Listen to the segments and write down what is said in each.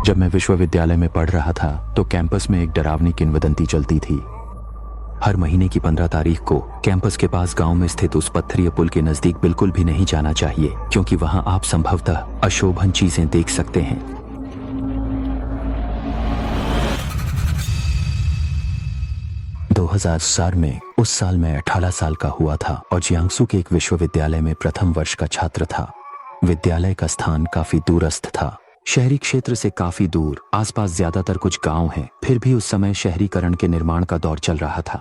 जब मैं विश्वविद्यालय में पढ़ रहा था तो कैंपस में एक डरावनी किंवदंती चलती थी। हर महीने की 15 तारीख को कैंपस के पास गांव में स्थित उस पत्थरीय पुल के नजदीक बिल्कुल भी नहीं जाना चाहिए, क्योंकि वहां आप संभवतः अशोभन चीजें देख सकते हैं। 2004 में, उस साल मैं 18 साल का हुआ था और जियांगसू के एक विश्वविद्यालय में प्रथम वर्ष का छात्र था। विद्यालय का स्थान काफी दूरस्थ था, शहरी क्षेत्र से काफी दूर। आसपास ज्यादातर कुछ गांव हैं, फिर भी उस समय शहरीकरण के निर्माण का दौर चल रहा था।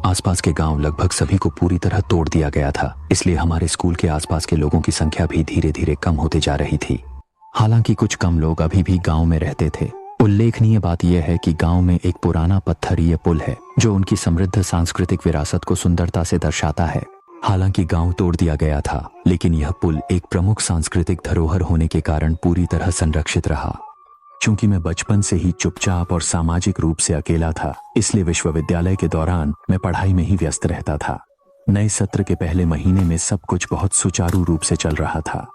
आसपास के गांव लगभग सभी को पूरी तरह तोड़ दिया गया था, इसलिए हमारे स्कूल के आसपास के लोगों की संख्या भी धीरे धीरे कम होते जा रही थी। हालांकि कुछ कम लोग अभी भी गांव में रहते थे। उल्लेखनीय बात यह है कि गांव में एक पुराना पत्थरीय पुल है जो उनकी समृद्ध सांस्कृतिक विरासत को सुंदरता से दर्शाता है। हालांकि गांव तोड़ दिया गया था, लेकिन यह पुल एक प्रमुख सांस्कृतिक धरोहर होने के कारण पूरी तरह संरक्षित रहा। चूंकि मैं बचपन से ही चुपचाप और सामाजिक रूप से अकेला था, इसलिए विश्वविद्यालय के दौरान मैं पढ़ाई में ही व्यस्त रहता था। नए सत्र के पहले महीने में सब कुछ बहुत सुचारू रूप से चल रहा था,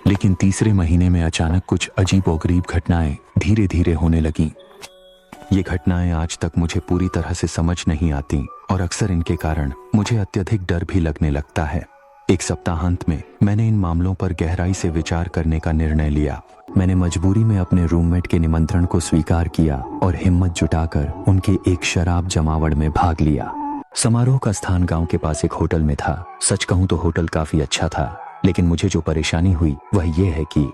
लेकिन तीसरे महीने में अचानक कुछ अजीबोगरीब घटनाएं धीरे धीरे होने लगीं। ये घटनाएं आज तक मुझे पूरी तरह से समझ नहीं आती और अक्सर इनके कारण मुझे अत्यधिक डर भी लगने लगता है। एक सप्ताहांत में मैंने इन मामलों पर गहराई से विचार करने का निर्णय लिया। मैंने मजबूरी में अपने रूममेट के निमंत्रण को स्वीकार किया और हिम्मत जुटाकर उनके एक शराब जमावड़ में भाग लिया। समारोह का स्थान गांव के पास एक होटल में था। सच कहूं तो होटल काफी अच्छा था, लेकिन मुझे जो परेशानी हुई वह यह है कि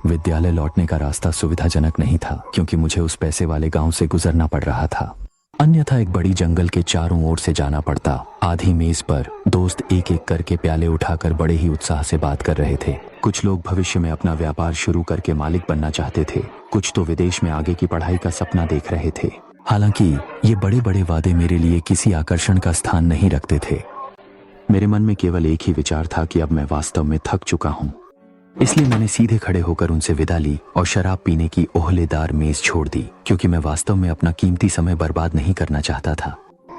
विद्यालय लौटने का रास्ता सुविधाजनक नहीं था, क्योंकि मुझे उस पैसे वाले गांव से गुजरना पड़ रहा था। अन्यथा एक बड़ी जंगल के चारों ओर से जाना पड़ता। आधी मेज पर दोस्त एक एक करके प्याले उठाकर बड़े ही उत्साह से बात कर रहे थे। कुछ लोग भविष्य में अपना व्यापार शुरू करके मालिक बनना चाहते थे, कुछ तो विदेश में आगे की पढ़ाई का सपना देख रहे थे। हालांकि ये बड़े बड़े वादे मेरे लिए किसी आकर्षण का स्थान नहीं रखते थे। मेरे मन में केवल एक ही विचार था कि अब मैं वास्तव में थक चुका हूँ। इसलिए मैंने सीधे खड़े होकर उनसे विदा ली और शराब पीने की ओहलेदार मेज छोड़ दी, क्योंकि मैं वास्तव में अपना कीमती समय बर्बाद नहीं करना चाहता था।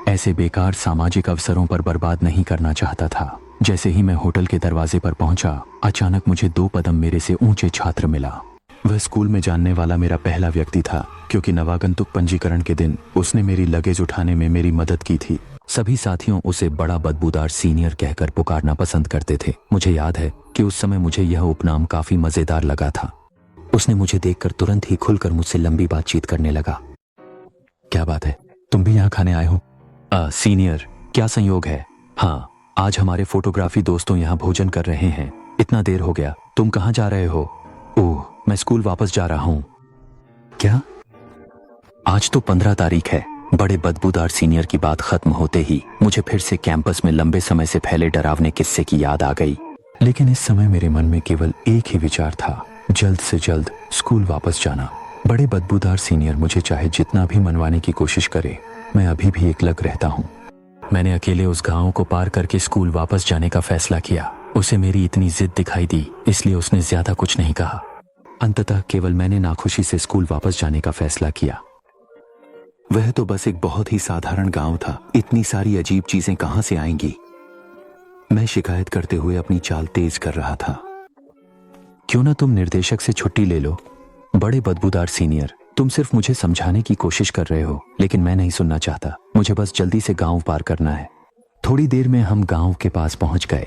ऐसे बेकार सामाजिक अवसरों पर बर्बाद नहीं करना चाहता था। जैसे ही मैं होटल के दरवाजे पर पहुंचा, अचानक मुझे 2 कदम मेरे से ऊंचे छात्र मिला। वह स्कूल में जानने वाला मेरा पहला व्यक्ति था, क्योंकि नवागंतुक पंजीकरण के दिन उसने मेरी लगेज उठाने में मेरी मदद की थी। सभी साथियों उसे बड़ा बदबूदार सीनियर कहकर पुकारना पसंद करते थे। मुझे याद है कि उस समय मुझे यह उपनाम काफी मजेदार लगा था। उसने मुझे देखकर तुरंत ही खुलकर मुझसे लंबी बातचीत करने लगा। क्या बात है, तुम भी यहाँ खाने आए हो? सीनियर, क्या संयोग है? हाँ, आज हमारे फोटोग्राफी दोस्तों यहाँ भोजन कर रहे हैं। इतना देर हो गया, तुम कहाँ जा रहे हो? ओह, मैं स्कूल वापस जा रहा हूँ। क्या? आज तो 15 तारीख है। बड़े बदबूदार सीनियर की बात खत्म होते ही मुझे फिर से कैंपस में लंबे समय से फैले डरावने किस्से की याद आ गई। लेकिन इस समय मेरे मन में केवल एक ही विचार था, जल्द से जल्द स्कूल वापस जाना। बड़े बदबूदार सीनियर मुझे चाहे जितना भी मनवाने की कोशिश करे, मैं अभी भी एकलग रहता हूँ। मैंने अकेले उस गांव को पार करके स्कूल वापस जाने का फैसला किया। उसे मेरी इतनी जिद दिखाई दी, इसलिए उसने ज्यादा कुछ नहीं कहा। अंततः केवल मैंने नाखुशी से स्कूल वापस जाने का फैसला किया। वह तो बस एक बहुत ही साधारण गांव था। इतनी सारी अजीब चीजें कहां से आएंगी? मैं शिकायत करते हुए अपनी चाल तेज कर रहा था। क्यों ना तुम निर्देशक से छुट्टी ले लो? बड़े बदबूदार सीनियर, तुम सिर्फ मुझे समझाने की कोशिश कर रहे हो, लेकिन मैं नहीं सुनना चाहता। मुझे बस जल्दी से गांव पार करना है। थोड़ी देर में हम गांव के पास पहुंच गए।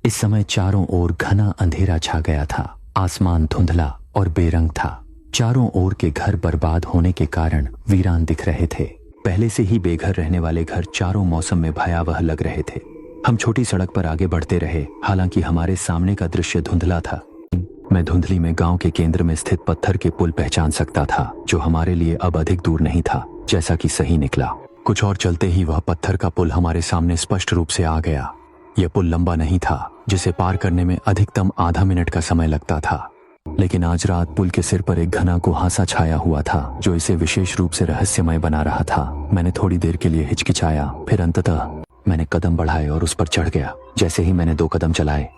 इस समय चारों ओर घना अंधेरा छा गया था। आसमान धुंधला और बेरंग था। चारों ओर के घर बर्बाद होने के कारण वीरान दिख रहे थे। पहले से ही बेघर रहने वाले घर चारों मौसम में भयावह लग रहे थे। हम छोटी सड़क पर आगे बढ़ते रहे, हालांकि हमारे सामने का दृश्य धुंधला था। मैं धुंधली में गांव के केंद्र में स्थित पत्थर के पुल पहचान सकता था, जो हमारे लिए अब अधिक दूर नहीं था, जैसा कि सही निकला। कुछ और चलते ही वह पत्थर का पुल हमारे सामने स्पष्ट रूप से आ गया। यह पुल लंबा नहीं था, जिसे पार करने में अधिकतम आधा मिनट का समय लगता था, लेकिन आज रात पुल के सिर पर एक घना कुहासा छाया हुआ था, जो इसे विशेष रूप से रहस्यमय बना रहा था। मैंने थोड़ी देर के लिए हिचकिचाया, फिर अंततः मैंने कदम बढ़ाए और उस पर चढ़ गया। जैसे ही मैंने 2 कदम चलाए,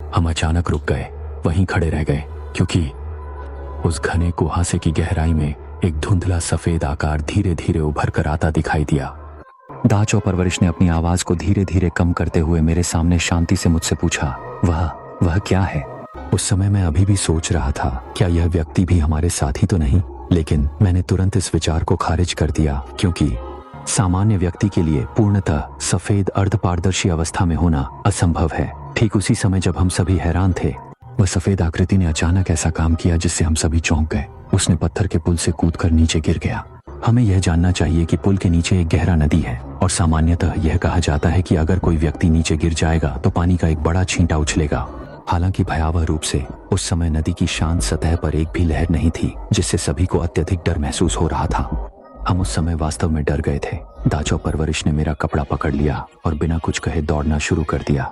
हम अचानक रुक गए, वहीं खड़े रह गए, क्योंकि उस घने कुहासे की गहराई में एक धुंधला सफेद आकार धीरे धीरे उभर कर आता दिखाई दिया। दाच और परवरिश ने अपनी आवाज को धीरे धीरे कम करते हुए मेरे सामने शांति से मुझसे पूछा, वह क्या है? उस समय मैं अभी भी सोच रहा था, क्या यह व्यक्ति भी हमारे साथी तो नहीं, लेकिन मैंने तुरंत इस विचार को खारिज कर दिया, क्योंकि सामान्य व्यक्ति के लिए पूर्णतः सफेद अर्धपारदर्शी अवस्था में होना असंभव है। ठीक उसी समय जब हम सभी हैरान थे, वह सफेद आकृति ने अचानक ऐसा काम किया जिससे हम सभी चौंक गए। उसने पत्थर के पुल से कूदकर नीचे गिर गया। हमें यह जानना चाहिए कि पुल के नीचे एक गहरा नदी है और सामान्यतः यह कहा जाता है कि अगर कोई व्यक्ति नीचे गिर जाएगा तो पानी का एक बड़ा छींटा उछलेगा। हालांकि भयावह रूप से उस समय नदी की शांत सतह पर एक भी लहर नहीं थी, जिससे सभी को अत्यधिक डर महसूस हो रहा था। हम उस समय वास्तव में डर गए थे। दाचो परवरिश ने मेरा कपड़ा पकड़ लिया और बिना कुछ कहे दौड़ना शुरू कर दिया।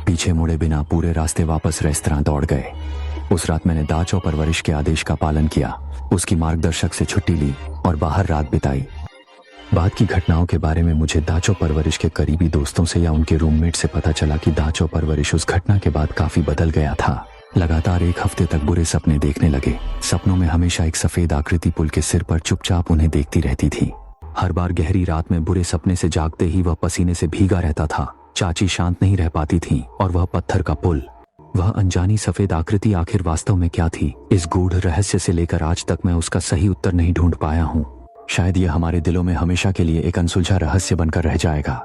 पीछे मुड़े बिना पूरे रास्ते वापस रेस्तरां दौड़ गए। उस रात मैंने दाचो परवरिश के आदेश का पालन किया, उसकी मार्गदर्शक से छुट्टी ली और बाहर रात बिताई। बाद की घटनाओं के बारे में मुझे दाचो परवरिश के करीबी दोस्तों से या उनके रूममेट से पता चला कि दाचो परवरिश उस घटना के बाद काफी बदल गया था। लगातार एक हफ्ते तक बुरे सपने देखने लगे। सपनों में हमेशा एक सफेद आकृति पुल के सिर पर चुपचाप उन्हें देखती रहती थी। हर बार गहरी रात में बुरे सपने से जागते ही वह पसीने से भीगा रहता था। चाची शांत नहीं रह पाती थी और वह पत्थर का पुल, वह अनजानी सफेद आकृति आखिर वास्तव में क्या थी? इस गूढ़ रहस्य से लेकर आज तक मैं उसका सही उत्तर नहीं ढूंढ पाया हूँ। शायद यह हमारे दिलों में हमेशा के लिए एक अनसुलझा रहस्य बनकर रह जाएगा।